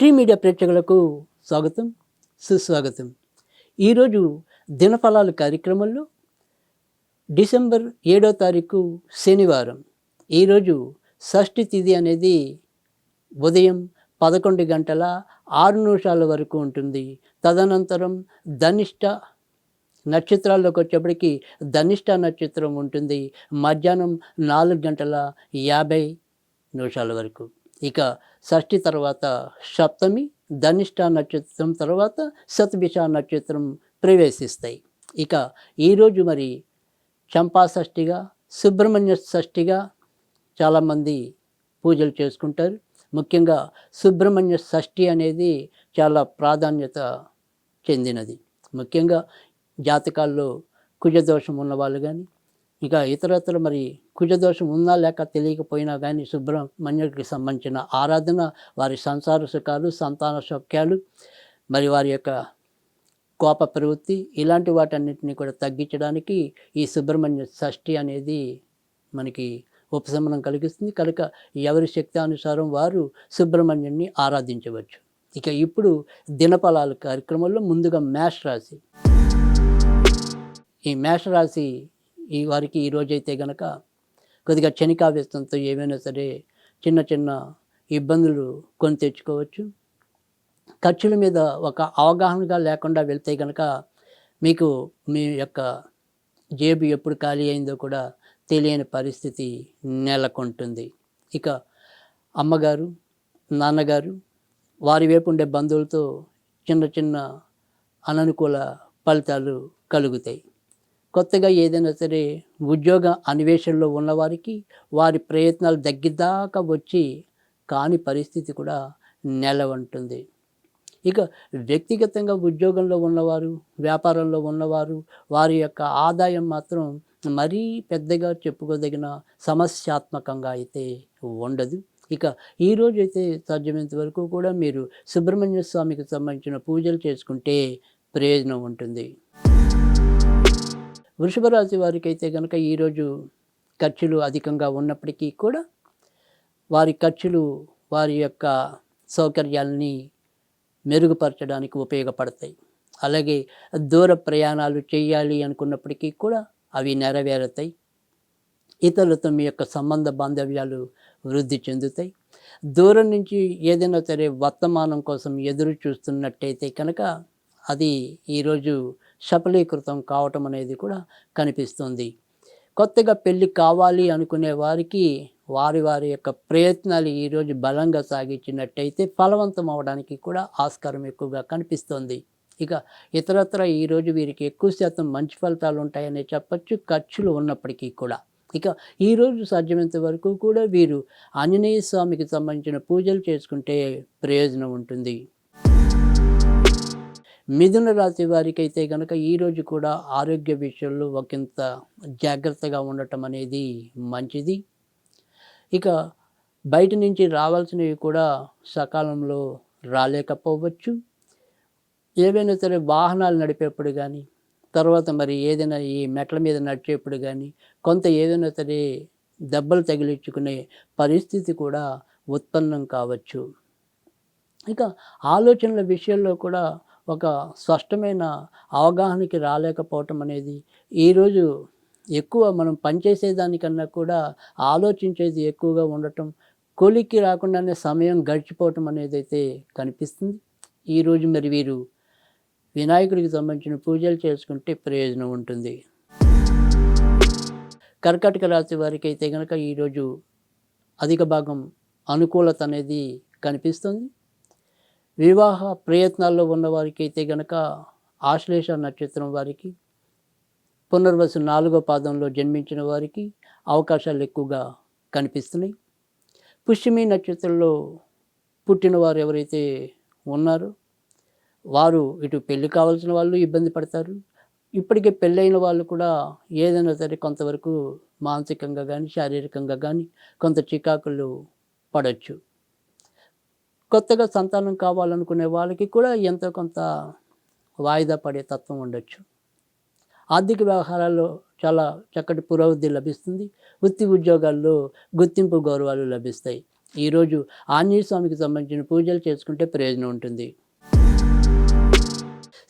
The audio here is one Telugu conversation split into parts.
టీ మీడియా ప్రేక్షకులకు స్వాగతం, సుస్వాగతం. ఈరోజు దినఫలాలు కార్యక్రమంలో డిసెంబర్ 7వ తారీఖు శనివారం. ఈరోజు షష్ఠి తిథి అనేది ఉదయం 11:06 వరకు ఉంటుంది. తదనంతరం ధనిష్ట నక్షత్రాల్లోకి వచ్చేప్పటికి ధనిష్ట నక్షత్రం ఉంటుంది. మధ్యాహ్నం 4:50 వరకు. ఇక షష్ఠి తర్వాత సప్తమి, ధనిష్ట నక్షత్రం తర్వాత శతభిష నక్షత్రం ప్రవేశిస్తాయి. ఇక ఈరోజు మరి చంపా షష్ఠిగా, సుబ్రహ్మణ్య షష్ఠిగా చాలామంది పూజలు చేసుకుంటారు. ముఖ్యంగా సుబ్రహ్మణ్య షష్ఠి అనేది చాలా ప్రాధాన్యత చెందినది. ముఖ్యంగా జాతకాల్లో కుజదోషం ఉన్నవాళ్ళు కానీ, ఇక ఇతరత్ర మరి కుజదోషం ఉన్నా లేక తెలియకపోయినా కానీ సుబ్రహ్మణ్యుడికి సంబంధించిన ఆరాధన వారి సంసార సుఖాలు, సంతాన సౌఖ్యాలు, మరి వారి యొక్క కోప ప్రవృత్తి ఇలాంటి వాటన్నిటిని కూడా తగ్గించడానికి ఈ సుబ్రహ్మణ్య షష్ఠి అనేది మనకి ఉపశమనం కలిగిస్తుంది. కనుక ఎవరి శక్తి అనుసారం వారు సుబ్రహ్మణ్యుడిని ఆరాధించవచ్చు. ఇక ఇప్పుడు దినఫలాలు కార్యక్రమంలో ముందుగా మేషరాశి. ఈ మేషరాశి ఈ వారికి ఈరోజైతే గనక కొద్దిగా క్షణికావేశంతో ఏమైనా సరే చిన్న చిన్న ఇబ్బందులు కొని తెచ్చుకోవచ్చు. ఖర్చుల మీద ఒక అవగాహనగా లేకుండా వెళ్తే కనుక మీకు మీ యొక్క జేబు ఎప్పుడు ఖాళీ అయిందో కూడా తెలియని పరిస్థితి నెలకొంటుంది. ఇక అమ్మగారు, నాన్నగారు, వారి వైపు ఉండే బంధువులతో చిన్న చిన్న అననుకూల ఫలితాలు కలుగుతాయి. కొత్తగా ఏదైనా సరే ఉద్యోగ అన్వేషణలో ఉన్నవారికి వారి ప్రయత్నాలు దగ్గరదాకా వచ్చి కాని పరిస్థితి కూడా నెలవంటుంది. ఇక వ్యక్తిగతంగా ఉద్యోగంలో ఉన్నవారు, వ్యాపారంలో ఉన్నవారు, వారి యొక్క ఆదాయం మాత్రం మరీ పెద్దగా చెప్పుకోదగిన సమస్యాత్మకంగా అయితే ఉండదు. ఇక ఈరోజు అయితే సాధ్యమైనంత వరకు కూడా మీరు సుబ్రహ్మణ్య స్వామికి సంబంధించిన పూజలు చేసుకుంటే ప్రయోజనం ఉంటుంది. వృషభ రాశి వారికి అయితే కనుక ఈరోజు ఖర్చులు అధికంగా ఉన్నప్పటికీ కూడా వారి ఖర్చులు వారి యొక్క సౌకర్యాలని మెరుగుపరచడానికి ఉపయోగపడతాయి. అలాగే దూర ప్రయాణాలు చేయాలి అనుకున్నప్పటికీ కూడా అవి నెరవేరుతాయి. ఇతరులతో మీ యొక్క సంబంధ బాంధవ్యాలు వృద్ధి చెందుతాయి. దూరం నుంచి ఏదైనా సరే వర్తమానం కోసం ఎదురు చూస్తున్నట్టయితే కనుక అది ఈరోజు సఫలీకృతం కావటం అనేది కూడా కనిపిస్తుంది. కొత్తగా పెళ్ళి కావాలి అనుకునే వారికి వారి వారి యొక్క ప్రయత్నాలు ఈరోజు బలంగా సాగించినట్టయితే ఫలవంతం అవడానికి కూడా ఆస్కారం ఎక్కువగా కనిపిస్తుంది. ఇక ఇతరత్ర ఈరోజు వీరికి ఎక్కువ శాతం మంచి ఫలితాలు ఉంటాయని చెప్పచ్చు, ఖర్చులు ఉన్నప్పటికీ కూడా. ఇక ఈరోజు సాధ్యమైనంత వరకు కూడా వీరు ఆంజనేయ స్వామికి సంబంధించిన పూజలు చేసుకుంటే ప్రయోజనం ఉంటుంది. మిథున రాశి వారికి అయితే కనుక ఈరోజు కూడా ఆరోగ్య విషయంలో ఒకంత జాగ్రత్తగా ఉండటం అనేది మంచిది. ఇక బయట నుంచి రావాల్సినవి కూడా సకాలంలో రాలేకపోవచ్చు. ఏవైనా సరే వాహనాలు నడిపేప్పుడు కానీ, తర్వాత మరి ఏదైనా ఈ మెట్ల మీద నడిచేప్పుడు కానీ కొంత ఏదైనా సరే దెబ్బలు తగిలించుకునే పరిస్థితి కూడా ఉత్పన్నం కావచ్చు. ఇక ఆలోచనల విషయంలో కూడా ఒక స్పష్టమైన అవగాహనకి రాలేకపోవటం అనేది ఈరోజు ఎక్కువ మనం పనిచేసేదానికన్నా కూడా ఆలోచించేది ఎక్కువగా ఉండటం, కొలిక్కి రాకుండానే సమయం గడిచిపోవటం అనేది అయితే కనిపిస్తుంది. ఈరోజు మరి వీరు వినాయకుడికి సంబంధించిన పూజలు చేసుకుంటే ప్రయోజనం ఉంటుంది. కర్కాటక రాశి వారికి అయితే కనుక ఈరోజు అధిక భాగం అనుకూలత అనేది కనిపిస్తుంది. వివాహ ప్రయత్నాల్లో ఉన్నవారికి అయితే కనుక ఆశ్లేష నక్షత్రం వారికి, పునర్వసు 4వ పాదంలో జన్మించిన వారికి అవకాశాలు ఎక్కువగా కనిపిస్తున్నాయి. పుష్యమి నక్షత్రంలో పుట్టిన వారు ఎవరైతే ఉన్నారో వారు ఇటు పెళ్ళి కావాల్సిన వాళ్ళు ఇబ్బంది పడతారు. ఇప్పటికే పెళ్ళైన వాళ్ళు కూడా ఏదైనా సరే కొంతవరకు మానసికంగా కానీ, శారీరకంగా కానీ కొంత చికాకులు పడవచ్చు. కొత్తగా సంతానం కావాలనుకునే వాళ్ళకి కూడా ఎంతో కొంత వాయిదా పడే తత్వం ఉండొచ్చు. ఆర్థిక వ్యవహారాల్లో చాలా చక్కటి పురోగతి లభిస్తుంది. వృత్తి ఉద్యోగాల్లో గుర్తింపు గౌరవాలు లభిస్తాయి. ఈరోజు ఆంజనేయ స్వామికి సంబంధించిన పూజలు చేసుకుంటే ప్రయోజనం ఉంటుంది.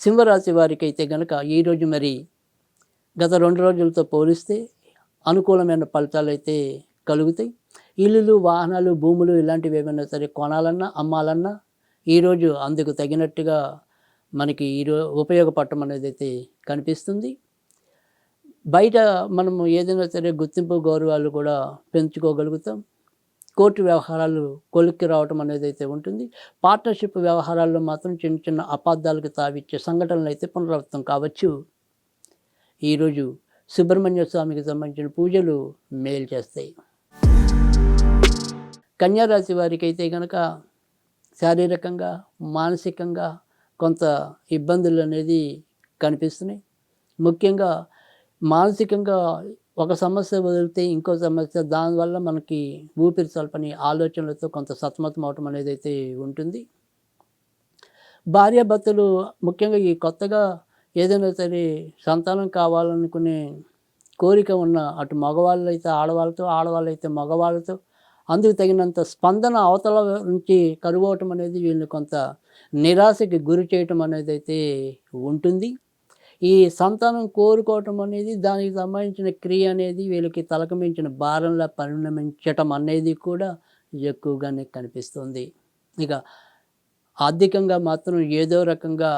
సింహరాశి వారికి అయితే గనక ఈరోజు మరి గత 2 రోజులతో పోలిస్తే అనుకూలమైన ఫలితాలైతే కలుగుతాయి. ఇల్లులు, వాహనాలు, భూములు ఇలాంటివి ఏమైనా సరే కొనాలన్నా, అమ్మాలన్నా ఈరోజు అందుకు తగినట్టుగా మనకి ఉపయోగపడటం అనేదైతే కనిపిస్తుంది. బయట మనము ఏదైనా సరే గుర్తింపు, గౌరవాలు కూడా పెంచుకోగలుగుతాం. కోర్టు వ్యవహారాలు కొలిక్కి రావటం అనేదైతే ఉంటుంది. పార్ట్నర్‌షిప్ వ్యవహారాల్లో మాత్రం చిన్న చిన్న అపార్థాలకు తావిచ్చే సంఘటనలైతే పునరావృతం కావచ్చు. ఈరోజు సుబ్రహ్మణ్య స్వామికి సంబంధించిన పూజలు మేలు చేస్తాయి. కన్యా రాశి వారికైతే గనక శారీరకంగా, మానసికంగా కొంత ఇబ్బందులు అనేది కనిపిస్తున్నాయి. ముఖ్యంగా మానసికంగా ఒక సమస్య వదిలితే ఇంకో సమస్య, దానివల్ల మనకి ఊపిరి సలపని ఆలోచనలతో కొంత సతమతం అవటం అనేదైతే ఉంటుంది. భార్యాభర్తలు ముఖ్యంగా ఈ కొత్తగా ఏదైనా సరే సంతానం కావాలనుకునే కోరిక ఉన్న అటు మగవాళ్ళైతే ఆడవాళ్ళతో, ఆడవాళ్ళైతే మగవాళ్ళతో అందుకు తగినంత స్పందన అవతల నుంచి కరువవటం అనేది వీళ్ళని కొంత నిరాశకి గురి చేయటం అనేదైతే ఉంటుంది. ఈ సంతానం కోరుకోవటం అనేది, దానికి సంబంధించిన క్రియ అనేది వీళ్ళకి తలకు మించిన భారంలా పరిణమించటం అనేది కూడా ఎక్కువగానే కనిపిస్తుంది. ఇక ఆర్థికంగా మాత్రం ఏదో రకంగా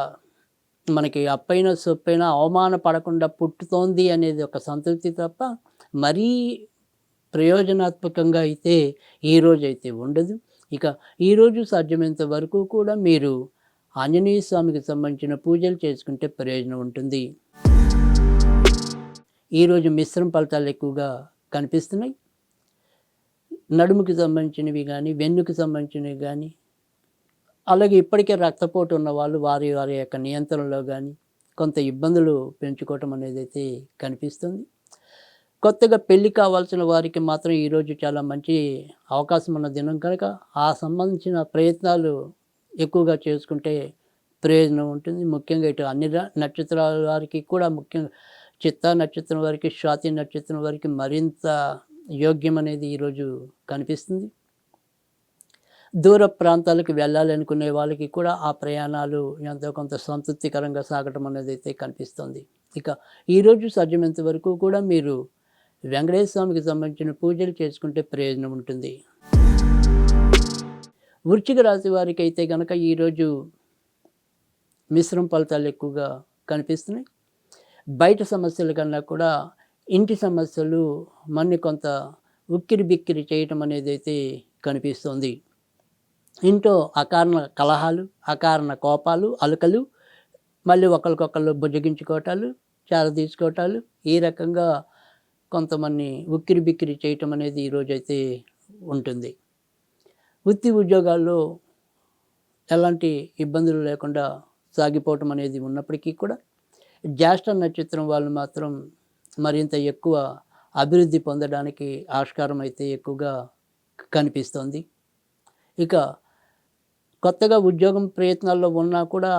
మనకి అప్పైన సొప్పైన అవమానపడకుండా పుట్టుతోంది అనేది ఒక సంతృప్తి తప్ప మరీ ప్రయోజనాత్మకంగా అయితే ఈరోజైతే ఉండదు. ఇక ఈరోజు సాధ్యమైనంత వరకు కూడా మీరు ఆంజనేయ స్వామికి సంబంధించిన పూజలు చేసుకుంటే ప్రయోజనం ఉంటుంది. ఈరోజు మిశ్రమ ఫలితాలు ఎక్కువగా కనిపిస్తున్నాయి. నడుముకి సంబంధించినవి కానీ, వెన్నుకి సంబంధించినవి కానీ, అలాగే ఇప్పటికే రక్తపోటు ఉన్న వాళ్ళు వారి వారి యొక్క నియంత్రణలో కానీ కొంత ఇబ్బందులు పెంచుకోవటం అనేది అయితే కనిపిస్తుంది. కొత్తగా పెళ్ళి కావాల్సిన వారికి మాత్రం ఈరోజు చాలా మంచి అవకాశం ఉన్న దినం కనుక ఆ సంబంధించిన ప్రయత్నాలు ఎక్కువగా చేసుకుంటే ప్రయోజనం ఉంటుంది. ముఖ్యంగా ఇటు అన్ని నక్షత్రాల వారికి కూడా, ముఖ్యంగా చిత్తా నక్షత్రం వారికి, స్వాతి నక్షత్రం వారికి మరింత యోగ్యం అనేది ఈరోజు కనిపిస్తుంది. దూర ప్రాంతాలకు వెళ్ళాలనుకునే వాళ్ళకి కూడా ఆ ప్రయాణాలు ఎంతో కొంత సంతృప్తికరంగా సాగటం అనేది అయితే కనిపిస్తుంది. ఇక ఈరోజు సాధ్యమైనంత వరకు కూడా మీరు వెంకటేశ్వర స్వామికి సంబంధించిన పూజలు చేసుకుంటే ప్రయోజనం ఉంటుంది. వృశ్చిక రాశి వారికి అయితే కనుక ఈరోజు మిశ్రమ ఫలితాలు ఎక్కువగా కనిపిస్తున్నాయి. బయట సమస్యల కన్నా కూడా ఇంటి సమస్యలు మన్ని కొంత ఉక్కిరి బిక్కిరి చేయటం అనేది అయితే కనిపిస్తుంది. ఇంట్లో అకారణ కలహాలు, అకారణ కోపాలు, అలకలు, మళ్ళీ ఒకరికొకళ్ళు బుజ్జగించుకోవటాలు, చేరదీసుకోవటాలు, ఈ రకంగా కొంతమంది ఉక్కిరి బిక్కిరి చేయటం అనేది ఈరోజైతే ఉంటుంది. వృత్తి ఉద్యోగాల్లో ఎలాంటి ఇబ్బందులు లేకుండా సాగిపోవటం అనేది ఉన్నప్పటికీ కూడా జ్యేష్ఠ నక్షత్రం వాళ్ళు మాత్రం మరింత ఎక్కువ అభివృద్ధి పొందడానికి ఆస్కారం అయితే ఎక్కువగా కనిపిస్తుంది. ఇక కొత్తగా ఉద్యోగం ప్రయత్నాల్లో ఉన్నా కూడా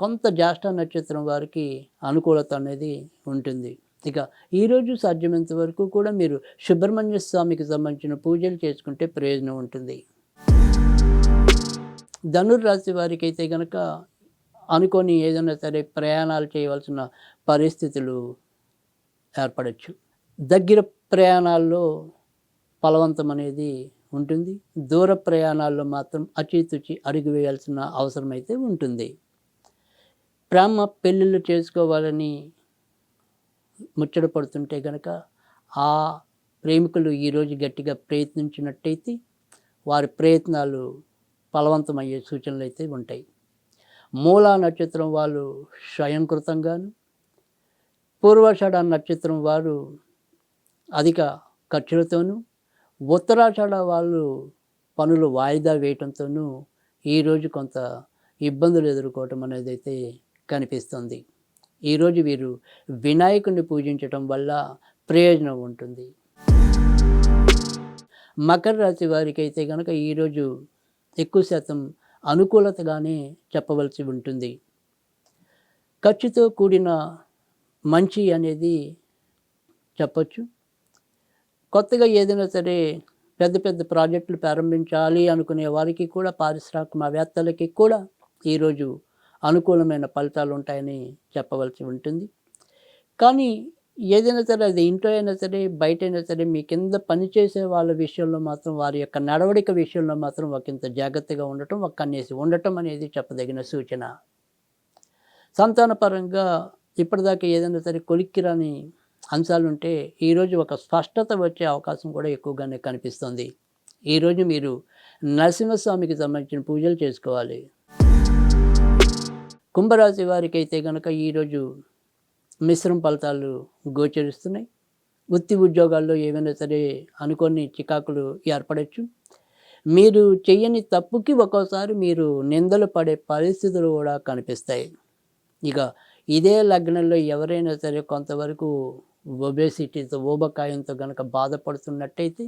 కొంత జ్యేష్ఠ నక్షత్రం వారికి అనుకూలత అనేది ఉంటుంది. ఇక ఈరోజు సాధ్యమైనంత వరకు కూడా మీరు సుబ్రహ్మణ్య స్వామికి సంబంధించిన పూజలు చేసుకుంటే ప్రయోజనం ఉంటుంది. ధనుర్రాశి వారికి అయితే కనుక అనుకోని ఏదైనా సరే ప్రయాణాలు చేయవలసిన పరిస్థితులు ఏర్పడవచ్చు. దగ్గర ప్రయాణాల్లో ఫలవంతం అనేది ఉంటుంది. దూర ప్రయాణాల్లో మాత్రం అచితుచి అడుగు వేయాల్సిన అవసరం అయితే ఉంటుంది. ప్రేమ పెళ్ళిళ్ళు చేసుకోవాలని ముచ్చట పడుతుంటే కనుక ఆ ప్రేమికులు ఈరోజు గట్టిగా ప్రయత్నించినట్టయితే వారి ప్రయత్నాలు ఫలవంతమయ్యే సూచనలు అయితే ఉంటాయి. మూలా నక్షత్రం వాళ్ళు స్వయంకృతంగాను, పూర్వాషాఢ నక్షత్రం వారు అధిక ఖర్చులతోనూ, ఉత్తరాషాఢ వాళ్ళు పనులు వాయిదా వేయటంతోనూ ఈరోజు కొంత ఇబ్బందులు ఎదుర్కోవటం అనేది అయితే కనిపిస్తుంది. ఈరోజు వీరు వినాయకుడిని పూజించటం వల్ల ప్రయోజనం ఉంటుంది. మకర రాశి వారికి అయితే కనుక ఈరోజు ఎక్కువ శాతం అనుకూలతగానే చెప్పవలసి ఉంటుంది. ఖర్చుతో కూడిన మంచి అనేది చెప్పచ్చు. కొత్తగా ఏదైనా సరే పెద్ద పెద్ద ప్రాజెక్టులు ప్రారంభించాలి అనుకునే వారికి కూడా, పారిశ్రామికవేత్తలకి కూడా ఈరోజు అనుకూలమైన ఫలితాలు ఉంటాయని చెప్పవలసి ఉంటుంది. కానీ ఏదైనా సరే, అది ఇంట్లో అయినా సరే, బయటైనా సరే, మీ కింద పనిచేసే వాళ్ళ విషయంలో మాత్రం, వారి యొక్క నడవడిక విషయంలో మాత్రం ఒకంత జాగ్రత్తగా ఉండటం, కన్నేసి ఉండటం అనేది చెప్పదగిన సూచన. సంతానపరంగా ఇప్పటిదాకా ఏదైనా సరే కొలిక్కిరాని అంశాలుంటే ఈరోజు ఒక స్పష్టత వచ్చే అవకాశం కూడా ఎక్కువగానే కనిపిస్తుంది. ఈరోజు మీరు నరసింహస్వామికి సంబంధించిన పూజలు చేసుకోవాలి. కుంభరాశి వారికైతే కనుక ఈరోజు మిశ్రమ ఫలితాలు గోచరిస్తున్నాయి. వృత్తి ఉద్యోగాల్లో ఏవైనా సరే అనుకోని చికాకులు ఏర్పడవచ్చు. మీరు చెయ్యని తప్పుకి ఒక్కోసారి మీరు నిందలు పడే పరిస్థితులు కూడా కనిపిస్తాయి. ఇక ఇదే లగ్నంలో ఎవరైనా సరే కొంతవరకు ఒబేసిటీతో, ఊబకాయంతో గనక బాధపడుతున్నట్టయితే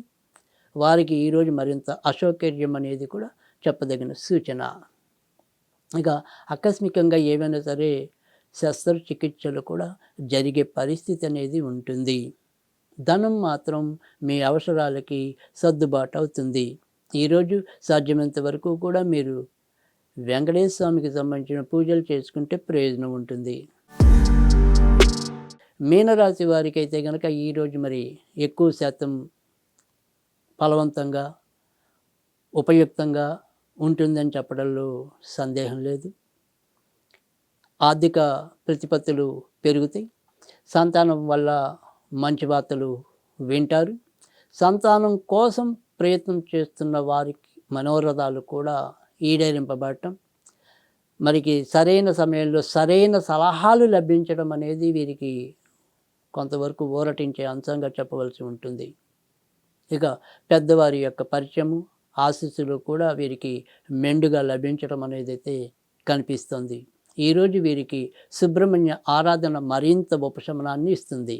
వారికి ఈరోజు మరింత అసౌకర్యం అనేది కూడా చెప్పదగిన సూచన. ఇక ఆకస్మికంగా ఏవైనా సరే శస్త్రచికిత్సలు కూడా జరిగే పరిస్థితి అనేది ఉంటుంది. ధనం మాత్రం మీ అవసరాలకి సర్దుబాటు అవుతుంది. ఈరోజు సాధ్యమైనంత వరకు కూడా మీరు వెంకటేశ్వర స్వామికి సంబంధించిన పూజలు చేసుకుంటే ప్రయోజనం ఉంటుంది. మీనరాశి వారికి అయితే కనుక ఈరోజు మరి ఎక్కువ శాతం ఫలవంతంగా, ఉపయుక్తంగా ఉంటుందని చెప్పడంలో సందేహం లేదు. ఆర్థిక ప్రతిపత్తులు పెరుగుతాయి. సంతానం వల్ల మంచి వార్తలు వింటారు. సంతానం కోసం ప్రయత్నం చేస్తున్న వారికి మనోరథాలు కూడా ఈడేరింపబడటం, మరికి సరైన సమయంలో సరైన సలహాలు లభించడం అనేది వీరికి కొంతవరకు ఊరటించే అంశంగా చెప్పవలసి ఉంటుంది. ఇక పెద్దవారి యొక్క పరిచయము, ఆశీస్సులు కూడా వీరికి మెండుగా లభించడం అనేది అయితే కనిపిస్తుంది. ఈరోజు వీరికి సుబ్రహ్మణ్య ఆరాధన మరింత ఉపశమనాన్ని ఇస్తుంది.